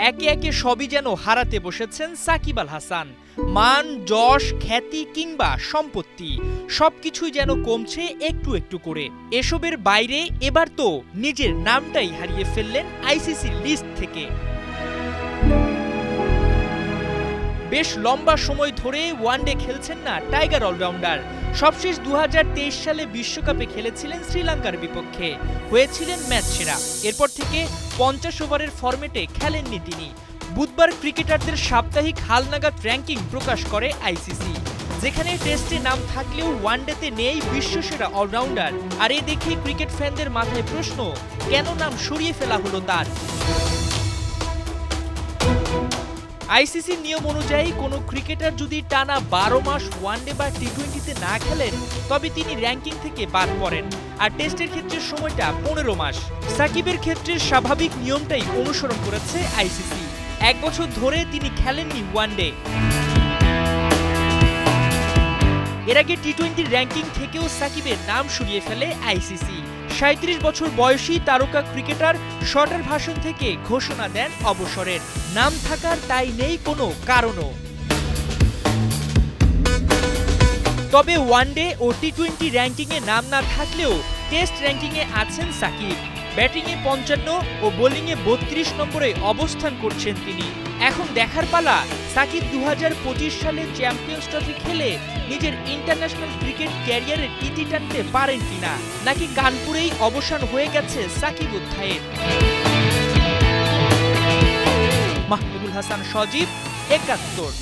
একে একে সবই যেন হারাতে বসেছেন সাকিব আল হাসান। মান, যশ, খ্যাতি কিংবা সম্পত্তি সবকিছুই যেন কমছে একটু একটু করে। এসবের বাইরে এবার তো নিজের নামটাই হারিয়ে ফেললেন আইসিসি লিস্ট থেকে। বেশ লম্বা সময় ধরে ওয়ানডে খেলছেন না টাইগার অলরাউন্ডার। সবশেষ 2023 সালে বিশ্বকাপে খেলেছিলেন শ্রীলঙ্কার বিপক্ষে, হয়েছিলেন ম্যাচ সেরা। এরপর থেকে 50 ওভারের ফরম্যাটে খেলেননি তিনি। বুধবার ক্রিকেটারদের সাপ্তাহিক হালনাগাদ র্যাঙ্কিং প্রকাশ করে আইসিসি, যেখানে টেস্টে নাম থাকলেও ওয়ানডেতে নেই বিশ্বসেরা অলরাউন্ডার। আর এ দেখে ক্রিকেট ফ্যানদের মাথায় প্রশ্ন, কেন নাম সরিয়ে ফেলা হলো তার? আইসিসির নিয়ম অনুযায়ী কোনো ক্রিকেটার যদি টানা 12 মাস ওয়ানডে বা টি-20তে না খেলেন তবে তিনি র্যাঙ্কিং থেকে বাদ পড়েন। আর টেস্টের ক্ষেত্রে সময়টা 15 মাস। সাকিবের ক্ষেত্রে স্বাভাবিক নিয়মটাই অনুসরণ করেছে আইসিসি। 1 বছর ধরে তিনি খেলেননি ওয়ানডে। এর আগে টি-20 র্যাঙ্কিং থেকেও সাকিবের নাম সরিয়ে ফেলে আইসিসি। 37 বছর বয়সী তারকা ক্রিকেটার শর্টের ভাষণ থেকে ঘোষণা দেন অবসরের। নাম থাকার তাই নেই কোনো কারণও। তবে ওয়ানডে ও টি-20 র্যাঙ্কিংয়ে নাম না থাকলেও টেস্ট র্যাঙ্কিংয়ে আছেন সাকিব। ব্যাটিংয়ে 55 ও বোলিংয়ে 32 নম্বরে অবস্থান করছেন তিনি। এখন দেখার পালা, সাকিব 2025 সালে চ্যাম্পিয়ন্স ট্রফি খেলে নিজের ইন্টারন্যাশনাল ক্রিকেট ক্যারিয়ারের ইতি টানতে পারেন কিনা, নাকি কানপুরেই অবসান হয়ে গেছে সাকিব অধ্যায়ের। মাহমুদুল হাসান সজীব, 71।